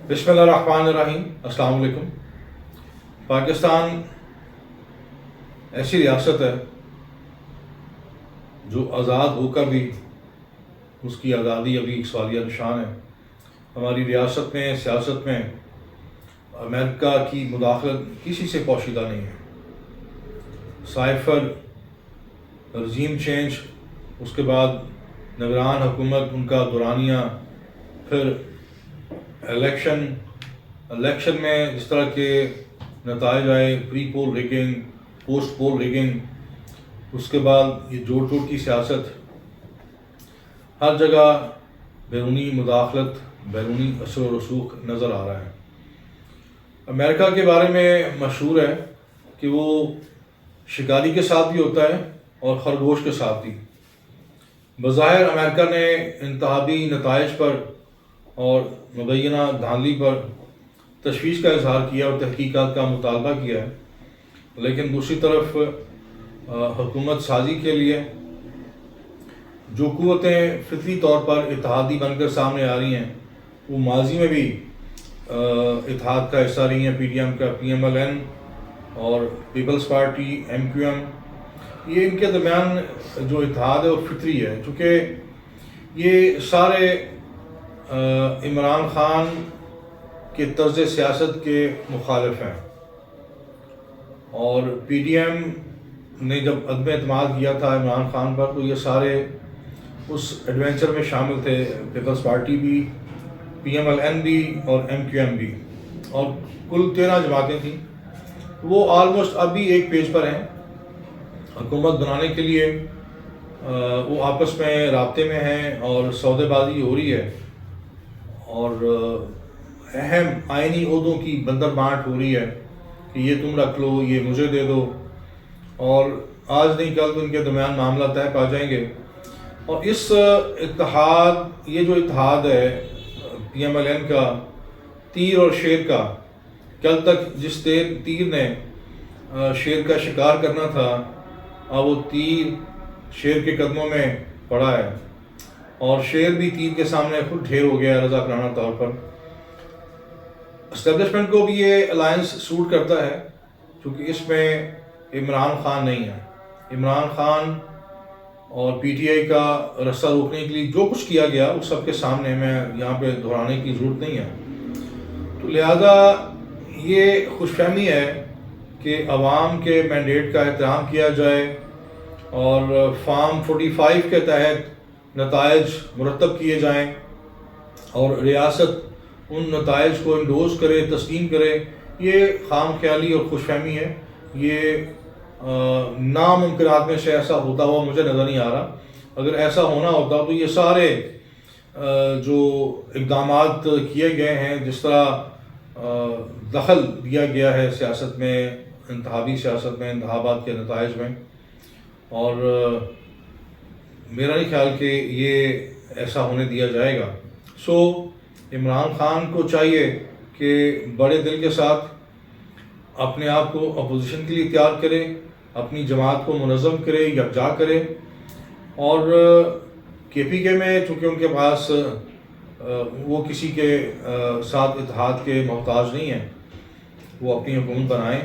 بسم اللہ الرحمن الرحیم. السلام علیکم. پاکستان ایسی ریاست ہے جو آزاد ہو کر بھی اس کی آزادی ابھی ایک سوالیہ نشان ہے. ہماری ریاست میں سیاست میں امریکہ کی مداخلت کسی سے پوشیدہ نہیں ہے. سائفر رجیم چینج، اس کے بعد نگران حکومت ان کا دورانیہ، پھر الیکشن میں جس طرح کے نتائج آئے، پری پول ریگنگ، پوسٹ پول ریگنگ، اس کے بعد یہ جوڑ توڑ کی سیاست، ہر جگہ بیرونی مداخلت، بیرونی اثر و رسوخ نظر آ رہا ہے. امریکہ کے بارے میں مشہور ہے کہ وہ شکاری کے ساتھ بھی ہوتا ہے اور خرگوش کے ساتھ بھی. بظاہر امریکہ نے انتخابی نتائج پر اور مبینہ دھاندلی پر تشویش کا اظہار کیا اور تحقیقات کا مطالبہ کیا ہے، لیکن دوسری طرف حکومت سازی کے لیے جو قوتیں فطری طور پر اتحادی بن کر سامنے آ رہی ہیں، وہ ماضی میں بھی اتحاد کا حصہ رہی ہیں. پی ڈی ایم کا PMLN اور پیپلز پارٹی MQM، یہ ان کے درمیان جو اتحاد ہے وہ فطری ہے، چونکہ یہ سارے عمران خان کے طرز سیاست کے مخالف ہیں. اور PDM نے جب عدم اعتماد کیا تھا عمران خان پر، تو یہ سارے اس ایڈونچر میں شامل تھے. پیپلز پارٹی بھی، PMLN بھی اور MQM بھی، اور کل 13 جماعتیں تھیں. وہ آلموسٹ اب بھی ایک پیج پر ہیں. حکومت بنانے کے لیے وہ آپس میں رابطے میں ہیں اور سودے بازی ہو رہی ہے، اور اہم آئینی عہدوں کی بندر بانٹ ہو رہی ہے کہ یہ تم رکھ لو، یہ مجھے دے دو، اور آج نہیں کل تو ان کے درمیان معاملہ طے پا جائیں گے. اور اس اتحاد، یہ جو اتحاد ہے PMLN کا، تیر اور شیر کا، کل تک جس تیر نے شیر کا شکار کرنا تھا، اب وہ تیر شیر کے قدموں میں پڑا ہے، اور شیر بھی تیر کے سامنے خود ڈھیر ہو گیا ہے رضاکارانہ طور پر. اسٹیبلشمنٹ کو بھی یہ الائنس سوٹ کرتا ہے، کیونکہ اس میں عمران خان نہیں ہے. عمران خان اور PTI کا رستہ روکنے کے لیے جو کچھ کیا گیا اس سب کے سامنے، میں یہاں پہ دہرانے کی ضرورت نہیں ہے. تو لہذا یہ خوش فہمی ہے کہ عوام کے مینڈیٹ کا احترام کیا جائے اور فارم 45 کے تحت نتائج مرتب کیے جائیں، اور ریاست ان نتائج کو انڈوز کرے، تسلیم کرے. یہ خام خیالی اور خوش فہمی ہے. یہ ناممکنات میں سے ایسا ہوتا ہوا مجھے نظر نہیں آ رہا. اگر ایسا ہونا ہوتا تو یہ سارے جو اقدامات کیے گئے ہیں، جس طرح دخل دیا گیا ہے سیاست میں، انتخابی سیاست میں، انتخابات کے نتائج میں، اور میرا نہیں خیال کہ یہ ایسا ہونے دیا جائے گا. سو عمران خان کو چاہیے کہ بڑے دل کے ساتھ اپنے آپ کو اپوزیشن کے لیے تیار کرے، اپنی جماعت کو منظم کرے، یکجا کرے، اور KPK میں چونکہ ان کے پاس وہ کسی کے ساتھ اتحاد کے محتاج نہیں ہیں، وہ اپنی حکومت بنائیں،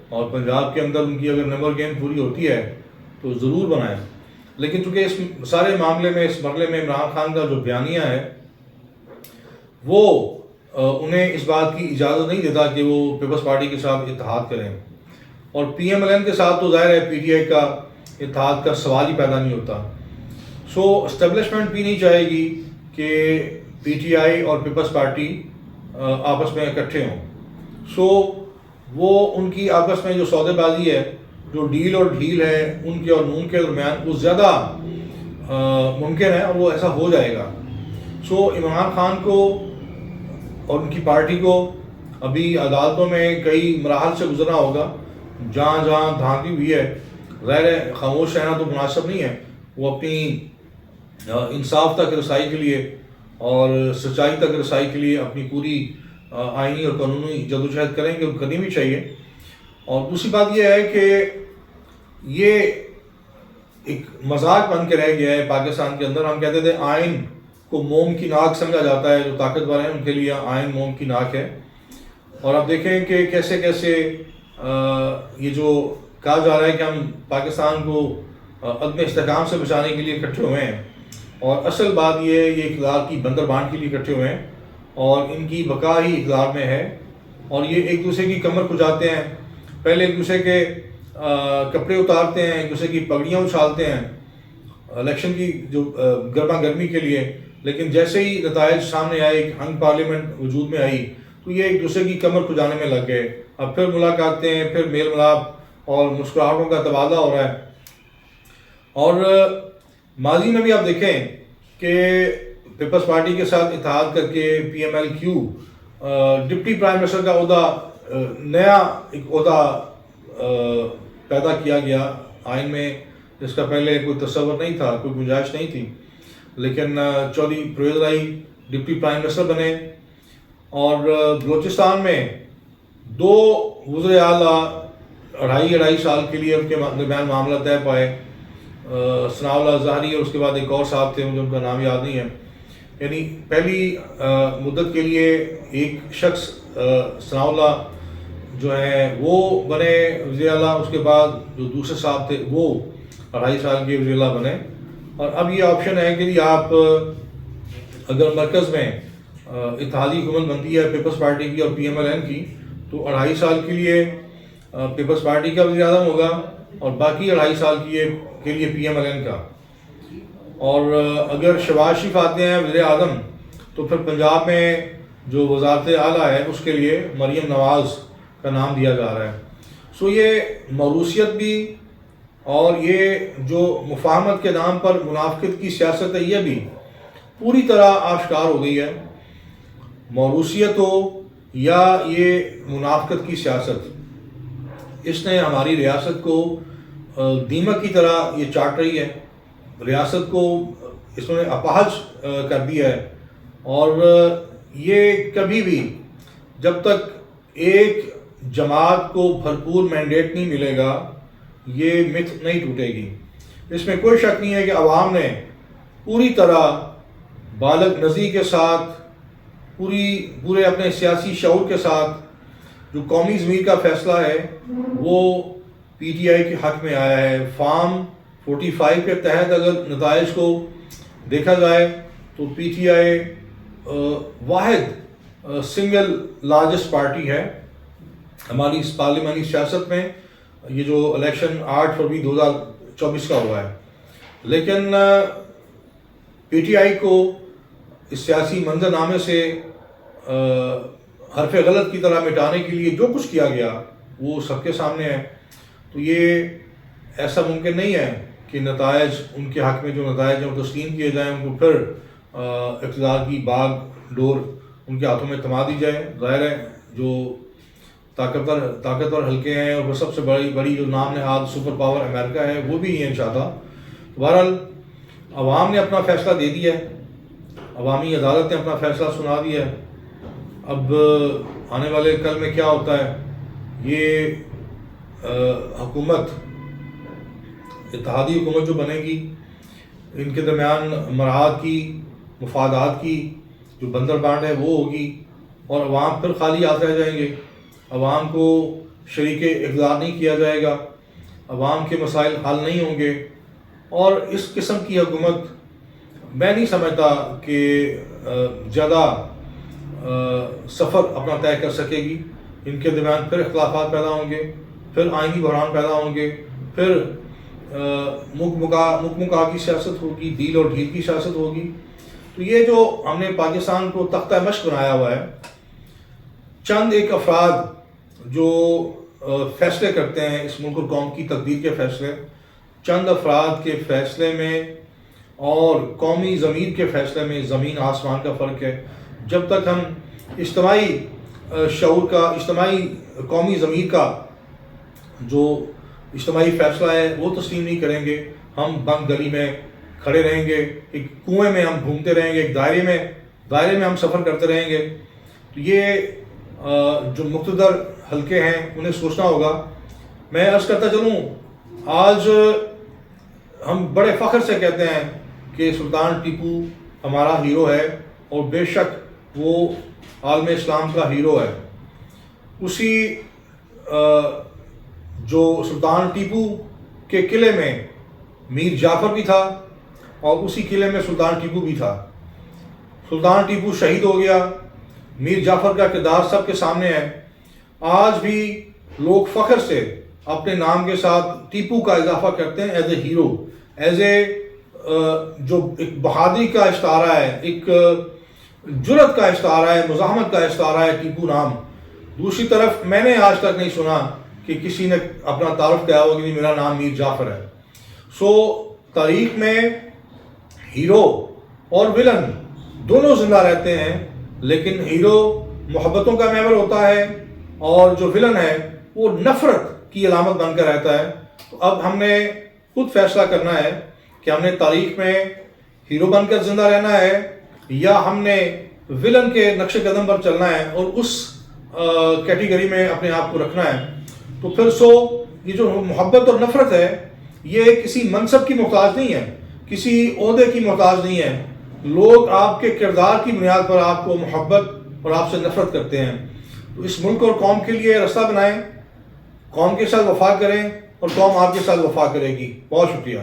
اور پنجاب کے اندر ان کی اگر نمبر گیم پوری ہوتی ہے تو ضرور بنائیں. لیکن چونکہ اس سارے معاملے میں، اس مرحلے میں عمران خان کا جو بیانیہ ہے وہ انہیں اس بات کی اجازت نہیں دیتا کہ وہ پیپلز پارٹی کے ساتھ اتحاد کریں، اور PMLN کے ساتھ تو ظاہر ہے PTI کا اتحاد کا سوال ہی پیدا نہیں ہوتا. سو اسٹیبلشمنٹ بھی نہیں چاہے گی کہ PTI اور پیپلز پارٹی آپس میں اکٹھے ہوں. سو وہ ان کی آپس میں جو سودے بازی ہے، جو ڈیل اور ڈھیل ہے ان کے اور نون کے درمیان، وہ زیادہ ممکن ہے اور وہ ایسا ہو جائے گا. سو عمران خان کو اور ان کی پارٹی کو ابھی عدالتوں میں کئی مراحل سے گزرنا ہوگا. جہاں جہاں دھاندلی ہوئی ہے، ظاہر ہے خاموش رہنا تو مناسب نہیں ہے. وہ اپنی انصاف تک رسائی کے لیے اور سچائی تک رسائی کے لیے اپنی پوری آئینی اور قانونی جدوجہد کریں گے، کرنی بھی چاہیے. اور دوسری بات یہ ہے کہ یہ ایک مذاق بن کے رہ گیا ہے پاکستان کے اندر. ہم کہتے تھے آئین کو موم کی ناک سمجھا جاتا ہے، جو طاقتور ہیں ان کے لیے آئین موم کی ناک ہے۔ اور آپ دیکھیں کہ کیسے کیسے یہ جو کہا جا رہا ہے کہ ہم پاکستان کو عدم استحکام سے بچانے کے لیے اکٹھے ہوئے ہیں، اور اصل بات یہ اقتدار کی بندر بانٹ کے لیے اکٹھے ہوئے ہیں، اور ان کی بقا ہی اقتدار میں ہے، اور یہ ایک دوسرے کی کمر کھجاتے ہیں، پہلے ایک دوسرے کے کپڑے اتارتے ہیں، ایک دوسرے کی پگڑیاں اچھالتے ہیں الیکشن کی جو گرما گرمی کے لیے، لیکن جیسے ہی نتائج سامنے آئے، ایک ہنگ پارلیمنٹ وجود میں آئی، تو یہ ایک دوسرے کی کمر کھجانے میں لگ گئے۔ اب پھر ملاقاتیں، پھر میل ملاپ اور مسکراہٹوں کا تبادلہ ہو رہا ہے۔ اور ماضی میں بھی آپ دیکھیں کہ پیپلز پارٹی کے ساتھ اتحاد کر کے P M L Q deputy prime minister کا عہدہ، نیا ایک عہدہ پیدا کیا گیا آئین میں، جس کا پہلے کوئی تصور نہیں تھا، کوئی گنجائش نہیں تھی، لیکن چودھری پرویز رائی ڈپٹی پرائم منسٹر بنے، اور بلوچستان میں 2 وزیر اعلیٰ 2.5 سال کے لیے ان کے درمیان معاملہ طے پائے، ثناء اللہ ظاہری اور اس کے بعد ایک اور صاحب تھے، مجھے ان کا نام یاد نہیں ہے، یعنی پہلی مدت کے لیے ایک شخص ثناء اللہ جو ہیں وہ بنے وزیر اعلیٰ، اس کے بعد جو دوسرے صاحب تھے وہ 2.5 سال کے وزیر اعلیٰ بنے، اور اب یہ آپشن ہے کہ آپ اگر مرکز میں اتحادی حکومت بنتی ہے پیپلز پارٹی کی اور پی ایم ایل این کی، تو 2.5 سال کے لیے پیپلز پارٹی کا وزیر اعظم ہوگا، اور باقی 2.5 سال کے لیے پی ایم ایل این کا۔ اور اگر شہباز شریف آتے ہیں وزیر اعظم، تو پھر پنجاب میں جو وزارت اعلیٰ ہے اس کے لیے مریم نواز کا نام دیا جا رہا ہے۔ سو یہ موروثیت بھی اور یہ جو مفاہمت کے نام پر منافقت کی سیاست ہے، یہ بھی پوری طرح آشکار ہو گئی ہے۔ موروثیت ہو یا یہ منافقت کی سیاست، اس نے ہماری ریاست کو دیمک کی طرح یہ چاٹ رہی ہے، ریاست کو اس نے اپاہج کر دیا ہے، اور یہ کبھی بھی جب تک ایک جماعت کو بھرپور مینڈیٹ نہیں ملے گا، یہ متھ نہیں ٹوٹے گی۔ اس میں کوئی شک نہیں ہے کہ عوام نے پوری طرح بالغ نظری کے ساتھ، پورے اپنے سیاسی شعور کے ساتھ جو قومی ضمیر کا فیصلہ ہے وہ پی ٹی آئی کے حق میں آیا ہے۔ فارم 45 کے تحت اگر نتائج کو دیکھا جائے تو پی ٹی آئی واحد سنگل لارجسٹ پارٹی ہے ہماری اس پارلیمانی سیاست میں۔ یہ جو الیکشن 8 فروری 2024 کا ہوا ہے، لیکن پی ٹی آئی کو اس سیاسی منظرنامے سے حرف غلط کی طرح مٹانے کے لیے جو کچھ کیا گیا وہ سب کے سامنے ہے۔ تو یہ ایسا ممکن نہیں ہے کہ نتائج ان کے حق میں جو نتائج ہیں وہ تسلیم کیے جائیں، ان کو پھر اقتدار کی باغ ڈور ان کے ہاتھوں میں تھما دی جائے۔ ظاہر ہے جو طاقتور حلقے ہیں اور وہ سب سے بڑی جو نام نہاد سپر پاور امریکہ ہے وہ بھی نہیں ہے چاہتا۔ بہرحال عوام نے اپنا فیصلہ دے دیا ہے، عوامی عدالت نے اپنا فیصلہ سنا دیا ہے۔ اب آنے والے کل میں کیا ہوتا ہے، یہ حکومت، اتحادی حکومت جو بنے گی، ان کے درمیان مراعات کی، مفادات کی جو بندر بانٹ ہے وہ ہوگی، اور عوام پھر خالی ہاتھ رہ جائیں گے۔ عوام کو شریک اقتدار نہیں کیا جائے گا، عوام کے مسائل حل نہیں ہوں گے، اور اس قسم کی حکومت میں نہیں سمجھتا کہ زیادہ سفر اپنا طے کر سکے گی۔ ان کے درمیان پھر اختلافات پیدا ہوں گے، پھر آئینی بحران پیدا ہوں گے، پھر مکا کی سیاست ہوگی، ڈیل اور ڈھیل کی سیاست ہوگی۔ تو یہ جو ہم نے پاکستان کو تختہ مشق بنایا ہوا ہے، چند ایک افراد جو فیصلے کرتے ہیں اس ملک اور قوم کی تقدیر کے فیصلے، چند افراد کے فیصلے میں اور قومی ضمیر کے فیصلے میں زمین آسمان کا فرق ہے۔ جب تک ہم اجتماعی شعور کا، اجتماعی قومی ضمیر کا جو اجتماعی فیصلہ ہے وہ تسلیم نہیں کریں گے، ہم بند گلی میں کھڑے رہیں گے، ایک کنویں میں ہم گھومتے رہیں گے، ایک دائرے میں ہم سفر کرتے رہیں گے۔ تو یہ جو مقتدر حلقے ہیں انہیں سوچنا ہوگا۔ میں عرض کرتا چلوں، آج ہم بڑے فخر سے کہتے ہیں کہ سلطان ٹیپو ہمارا ہیرو ہے اور بے شک وہ عالم اسلام کا ہیرو ہے. اسی جو سلطان ٹیپو کے قلعے میں میر جعفر بھی تھا اور اسی قلعے میں سلطان ٹیپو بھی تھا. سلطان ٹیپو شہید ہو گیا. میر جعفر کا کردار سب کے سامنے ہے. آج بھی لوگ فخر سے اپنے نام کے ساتھ ٹیپو کا اضافہ کرتے ہیں as a hero, as a جو ایک بہادری کا استعارہ ہے، ایک جرأت کا استعارہ ہے، مزاحمت کا استعارہ ہے ٹیپو نام. دوسری طرف میں نے آج تک نہیں سنا کہ کسی نے اپنا تعارف کیا ہو کہ میرا نام میر جعفر ہے. سو تاریخ میں ہیرو اور ولن دونوں زندہ رہتے ہیں، لیکن ہیرو محبتوں کا محور ہوتا ہے اور جو ولن ہے وہ نفرت کی علامت بن کر رہتا ہے. تو اب ہم نے خود فیصلہ کرنا ہے کہ ہم نے تاریخ میں ہیرو بن کر زندہ رہنا ہے یا ہم نے ولن کے نقش قدم پر چلنا ہے اور اس کیٹیگری میں اپنے آپ کو رکھنا ہے. تو پھر یہ جو محبت اور نفرت ہے یہ کسی منصب کی محتاج نہیں ہے، کسی عہدے کی محتاج نہیں ہے. لوگ آپ کے کردار کی بنیاد پر آپ کو محبت اور آپ سے نفرت کرتے ہیں. تو اس ملک اور قوم کے لیے راستہ بنائیں، قوم کے ساتھ وفا کریں اور قوم آپ کے ساتھ وفا کرے گی. بہت شکریہ.